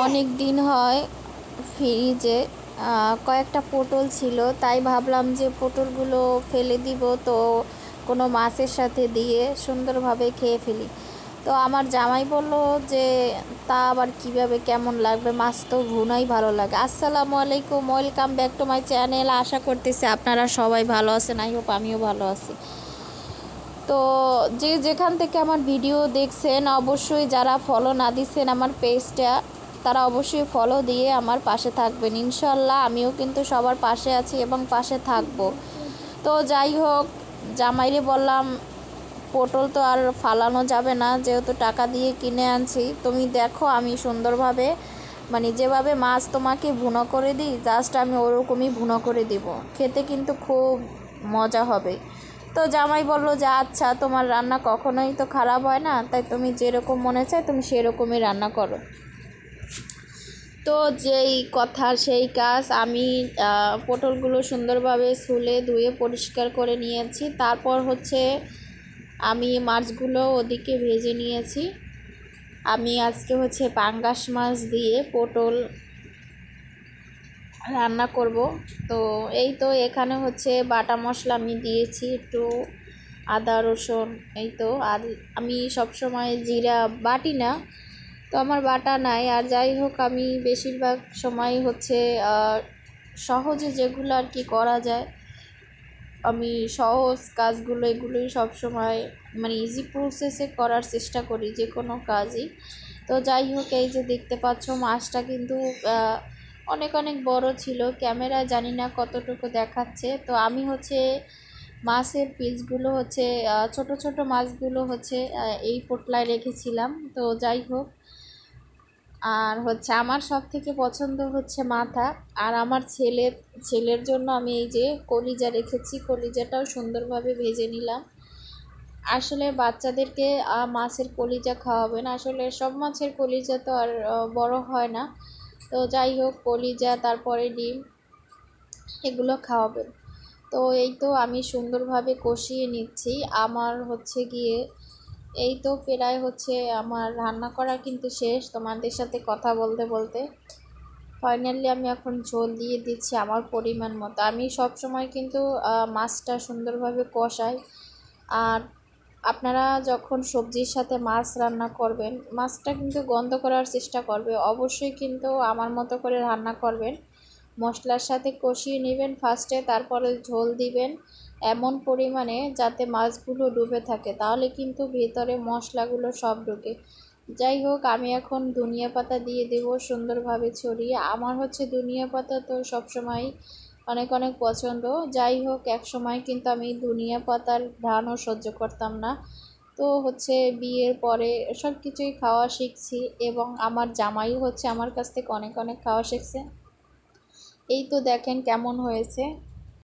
অনেক দিন হয় ফ্রিজে কয়েকটা পটল ছিল, তাই ভাবলাম যে পটলগুলো ফেলে দিব, তো কোনো মাছের সাথে দিয়ে সুন্দরভাবে খেয়ে ফেলি। তো আমার জামাই বলল যে তা আবার কিভাবে, কেমন লাগবে, মাছ তো ভুনাই ভালো লাগে। আসসালামু আলাইকুম, welcome back to my channel. আশা করতেছি আপনারা সবাই ভালো আছেন। আই হোপ আমিও ভালো আছি। তো যে যেখান থেকে আমার ভিডিও দেখছেন, অবশ্যই যারা ফলো না দিচ্ছেন আমার পেজটা, তারা অবশ্যই ফলো দিয়ে আমার পাশে থাকবেন। ইনশাল্লাহ আমিও কিন্তু সবার পাশে আছি এবং পাশে থাকব। তো যাই হোক, জামাইরে বললাম পটল তো আর ফালানো যাবে না, যেহেতু টাকা দিয়ে কিনে আনছি। তুমি দেখো আমি সুন্দরভাবে, মানে যেভাবে মাছ তোমাকে ভুনো করে দিই, জাস্ট আমি ওরকমই ভুনো করে দিব। খেতে কিন্তু খুব মজা হবে। তো জামাই বলল যে আচ্ছা, তোমার রান্না কখনোই তো খারাপ হয় না, তাই তুমি যেরকম মনে চায় তুমি সেরকমই রান্না করো। তো যেই কথা সেই কাজ, আমি পটলগুলো সুন্দরভাবে ছুলে ধুয়ে পরিষ্কার করে নিয়েছি। তারপর হচ্ছে আমি মাছগুলো ওদিকে ভেজে নিয়েছি। আমি আজকে হচ্ছে পাঙ্গাস মাছ দিয়ে পটল রান্না করব। তো এই তো এখানে হচ্ছে বাটা মশলা আমি দিয়েছি, একটু আদা রসুন, এই তো। আর আমি সবসময় জিরা বাটি না, তো আমার বাটা নাই। আর যাই হোক, আমি বেশিরভাগ সময় হচ্ছে সহজে যেগুলো আর কি করা যায়, আমি সহজ কাজগুলো এগুলোই সবসময় মানে ইজি প্রসেসে করার চেষ্টা করি যে কোনো কাজই। তো যাই হোক, এই যে দেখতে পাচ্ছ মাছটা কিন্তু অনেক অনেক বড় ছিল। ক্যামেরায় জানি না কতটুকু দেখাচ্ছে। তো আমি হচ্ছে মাছের পিসগুলো হচ্ছে ছোট ছোট মাছগুলো হচ্ছে এই পোটলায় রেখেছিলাম। তো যাই হোক, আর হচ্ছে আমার সব থেকে পছন্দ হচ্ছে মাথা। আর আমার ছেলের জন্য আমি এই যে কলিজা রেখেছি, কলিজাটাও সুন্দরভাবে ভেজে নিলাম। আসলে বাচ্চাদেরকে মাছের কলিজা খাওয়াবেন, আসলে সব মাছের কলিজা তো আর বড় হয় না। তো যাই হোক, কলিজা তারপরে ডিম এগুলো খাওয়াবেন। তো এই তো আমি সুন্দরভাবে কষিয়ে নিচ্ছি। আমার হচ্ছে গিয়ে এই তো প্রায় হচ্ছে আমার রান্না করা কিন্তু শেষ, তোমাদের সাথে কথা বলতে বলতে। ফাইনালি আমি এখন ঝোল দিয়ে দিচ্ছি আমার পরিমাণ মতো। আমি সব সময় কিন্তু মাছটা সুন্দরভাবে কষাই। আর আপনারা যখন সবজির সাথে মাছ রান্না করবেন, মাছটা কিন্তু গন্ধ করার চেষ্টা করবে। অবশ্যই কিন্তু আমার মতো করে রান্না করবেন। মশলার সাথে কষিয়ে নেবেন ফার্স্টে, তারপরে ঝোল দিবেন এমন পরিমাণে যাতে মাছগুলো ডুবে থাকে, তাহলে কিন্তু ভেতরে মশলাগুলো সব ঢুকে। যাই হোক, আমি এখন ধনিয়া পাতা দিয়ে দেব সুন্দরভাবে ছড়িয়ে। আমার হচ্ছে ধনিয়া পাতা তো সবসময় অনেক অনেক পছন্দ। যাই হোক, এক সময় কিন্তু আমি ধনিয়া পাতার ঘ্রাণও সহ্য করতাম না। তো হচ্ছে বিয়ের পরে সব কিছুই খাওয়া শিখছি, এবং আমার জামাইও হচ্ছে আমার কাছ থেকে অনেক অনেক খাওয়া শিখছে। এই তো দেখেন কেমন হয়েছে।